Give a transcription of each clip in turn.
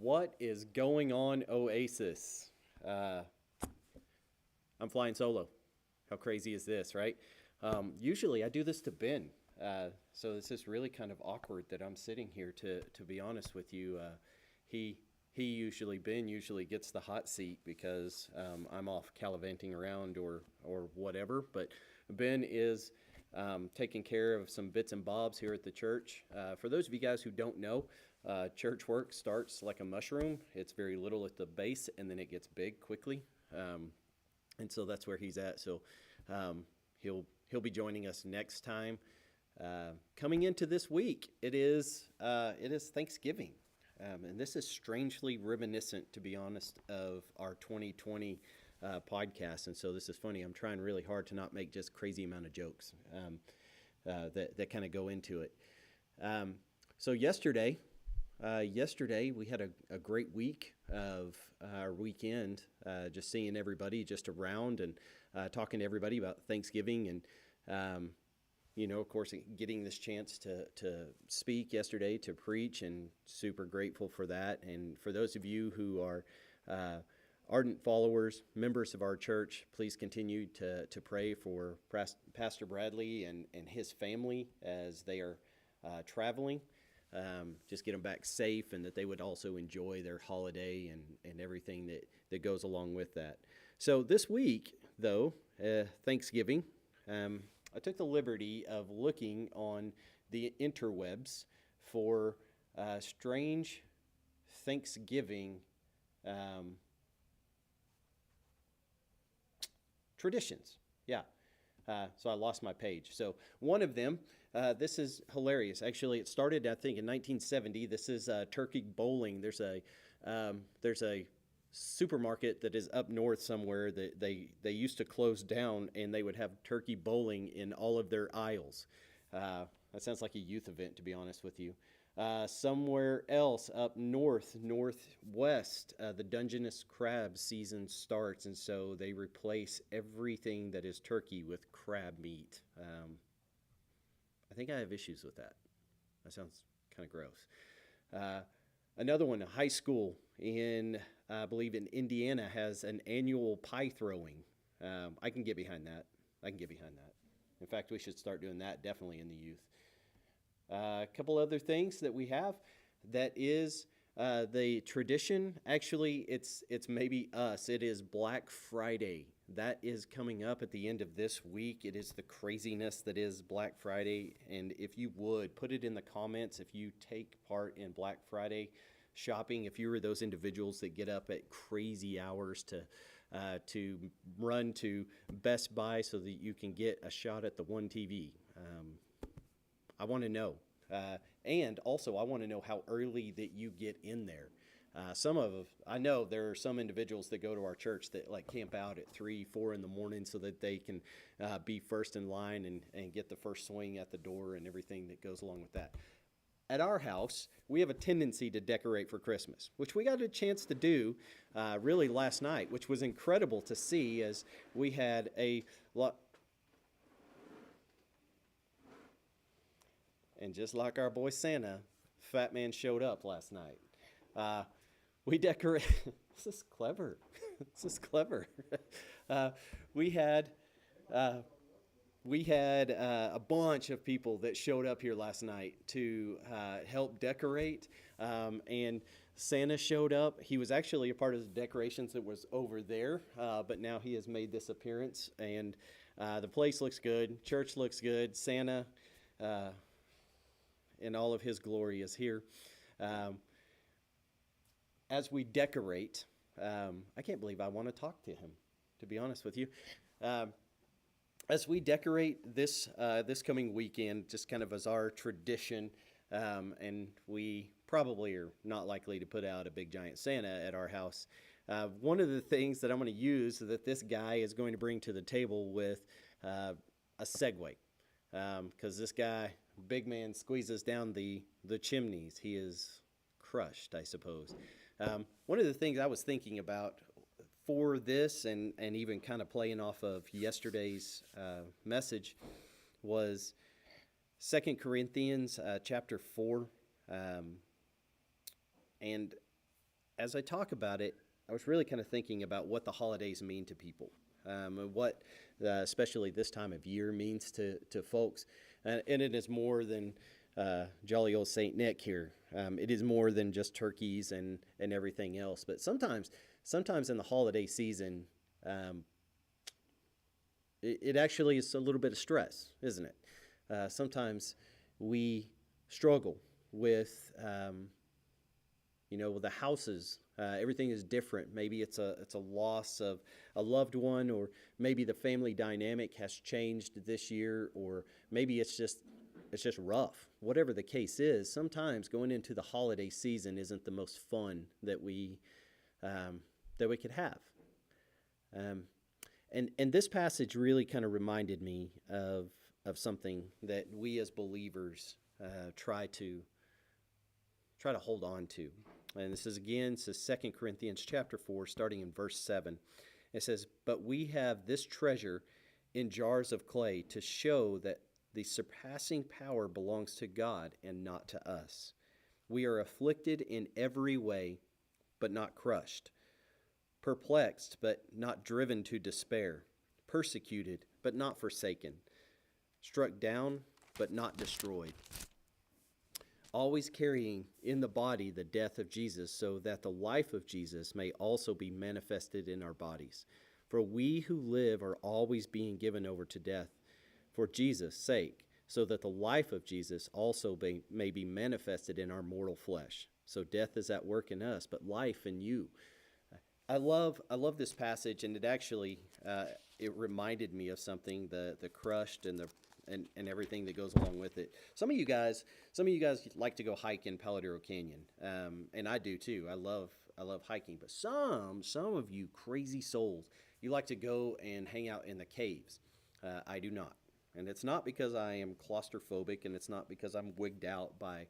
What is going on, Oasis? I'm flying solo. How crazy is this, right? Usually I do this to Ben. So this is really kind of awkward that I'm sitting here to be honest with you. He Ben usually gets the hot seat because I'm off gallivanting around or whatever. But Ben is taking care of some bits and bobs here at the church. For those of you guys who don't know, church work starts like a mushroom. It's very little at the base, and then it gets big quickly. And so that's where he's at. So he'll be joining us next time. Coming into this week, it is Thanksgiving, and this is strangely reminiscent, to be honest, of our 2020 podcast. And so this is funny. I'm trying really hard to not make just crazy amount of jokes that kind of go into it. So yesterday we had a great week of our weekend, just seeing everybody just around and talking to everybody about Thanksgiving and, of course, getting this chance to speak yesterday, to preach, and super grateful for that. And for those of you who are ardent followers, members of our church, please continue to pray for Pastor Bradley and his family as they are traveling. Just get them back safe, and that they would also enjoy their holiday and everything that goes along with that. So this week, though, Thanksgiving, I took the liberty of looking on the interwebs for strange Thanksgiving traditions. Yeah. So I lost my page. So one of them, this is hilarious. Actually, it started, I think, in 1970. This is turkey bowling. There's a supermarket that is up north somewhere that they used to close down, and they would have turkey bowling in all of their aisles. That sounds like a youth event, to be honest with you. Somewhere else up northwest, the Dungeness crab season starts, and so they replace everything that is turkey with crab meat. I think I have issues with that. That sounds kind of gross. Another one, a high school in, I believe in Indiana, has an annual pie throwing. I can get behind that. In fact, we should start doing that definitely in the youth. A couple other things that we have that is the tradition. Actually, it's maybe us. It is Black Friday. That is coming up at the end of this week. It is the craziness that is Black Friday. And if you would, put it in the comments if you take part in Black Friday shopping, if you were those individuals that get up at crazy hours to run to Best Buy so that you can get a shot at the one TV. I want to know. And also, I want to know how early that you get in there. I know there are some individuals that go to our church that like camp out at 3, 4 in the morning so that they can be first in line and get the first swing at the door and everything that goes along with that. At our house, we have a tendency to decorate for Christmas, which we got a chance to do really last night, which was incredible to see as we had a lot. And just like our boy Santa, Fat Man showed up last night. We decorate. This is clever. We had a bunch of people that showed up here last night to help decorate. And Santa showed up. He was actually a part of the decorations that was over there, but now he has made this appearance. And the place looks good. Church looks good. Santa in all of his glory is here. As we decorate, I can't believe I want to talk to him, to be honest with you. As we decorate this coming weekend, just kind of as our tradition, and we probably are not likely to put out a big giant Santa at our house. One of the things that I'm going to use that this guy is going to bring to the table with a Segway, because this guy, big man, squeezes down the chimneys. He is crushed, I suppose. One of the things I was thinking about for this and even kind of playing off of yesterday's message was 2 Corinthians chapter 4. And as I talk about it, I was really kind of thinking about what the holidays mean to people, and what, especially this time of year, means to folks. And it is more than jolly old Saint Nick here. It is more than just turkeys and everything else. But sometimes in the holiday season, um, it actually is a little bit of stress, isn't it? Sometimes we struggle with, the houses. Everything is different. Maybe it's a loss of a loved one, or maybe the family dynamic has changed this year, or maybe it's just rough. Whatever the case is, sometimes going into the holiday season isn't the most fun that we could have. Um, and this passage really kind of reminded me of something that we as believers try to hold on to. And this is again, it says 2 Corinthians chapter 4, starting in verse 7. It says, "But we have this treasure in jars of clay to show that the surpassing power belongs to God and not to us. We are afflicted in every way, but not crushed, perplexed, but not driven to despair, persecuted, but not forsaken, struck down, but not destroyed, always carrying in the body the death of Jesus, so that the life of Jesus may also be manifested in our bodies. For we who live are always being given over to death for Jesus' sake, so that the life of Jesus also may be manifested in our mortal flesh. So death is at work in us, but life in you." I love this passage, and it actually it reminded me of something, the crushed and everything that goes along with it. Some of you guys like to go hike in Paladero Canyon, and I do too. I love hiking, but some of you crazy souls, you like to go and hang out in the caves. I do not, and it's not because I am claustrophobic, and it's not because I'm wigged out by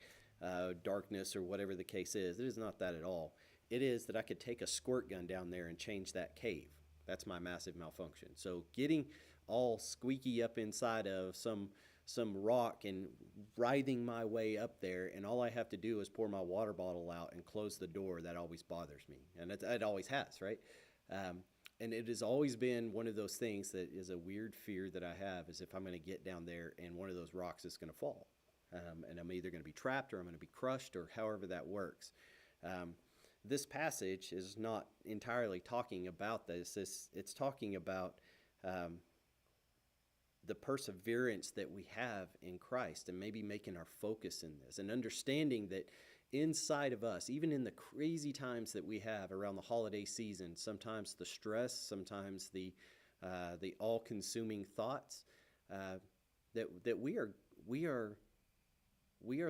darkness or whatever the case is. It is not that at all. It is that I could take a squirt gun down there and change that cave. That's my massive malfunction. So getting all squeaky up inside of some rock and writhing my way up there, and all I have to do is pour my water bottle out and close the door, that always bothers me. And it always has, right? And it has always been one of those things that is a weird fear that I have, is if I'm going to get down there and one of those rocks is going to fall. And I'm either going to be trapped, or I'm going to be crushed, or however that works. This passage is not entirely talking about this. It's talking about the perseverance that we have in Christ, and maybe making our focus in this, and understanding that inside of us, even in the crazy times that we have around the holiday season, sometimes the stress, sometimes the all-consuming thoughts, that we are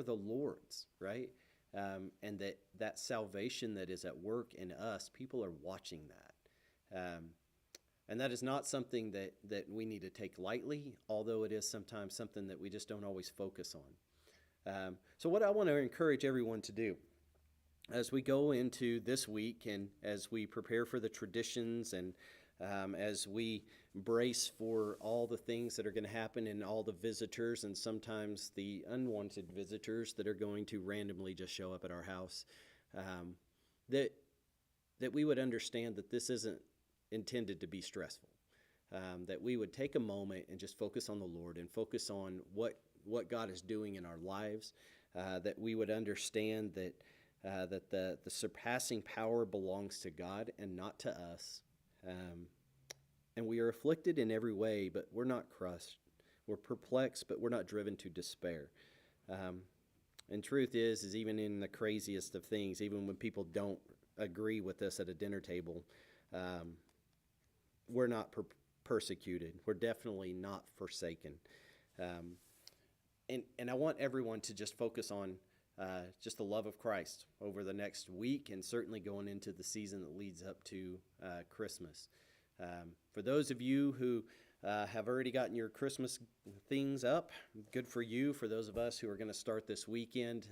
the Lord's, right? And that salvation that is at work in us, people are watching that. And that is not something that we need to take lightly, although it is sometimes something that we just don't always focus on. So what I want to encourage everyone to do as we go into this week, and as we prepare for the traditions, and as we brace for all the things that are going to happen, and all the visitors, and sometimes the unwanted visitors that are going to randomly just show up at our house, that we would understand that this isn't intended to be stressful, that we would take a moment and just focus on the Lord, and focus on what God is doing in our lives, that we would understand that the surpassing power belongs to God and not to us. And we are afflicted in every way, but we're not crushed. We're perplexed, but we're not driven to despair. And truth is even in the craziest of things, even when people don't agree with us at a dinner table, we're not persecuted. We're definitely not forsaken. And I want everyone to just focus on just the love of Christ over the next week, and certainly going into the season that leads up to Christmas. For those of you who have already gotten your Christmas things up, good for you. For those of us who are going to start this weekend,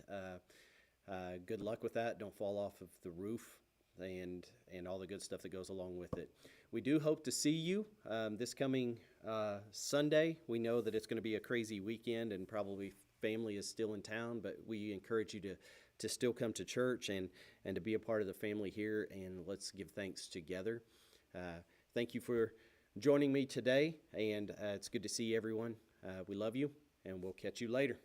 good luck with that. Don't fall off of the roof, and all the good stuff that goes along with it. We do hope to see you this coming Sunday. We know that it's going to be a crazy weekend, and probably family is still in town, but we encourage you to still come to church and to be a part of the family here, and let's give thanks together. Thank you for joining me today, and it's good to see everyone. We love you, and we'll catch you later.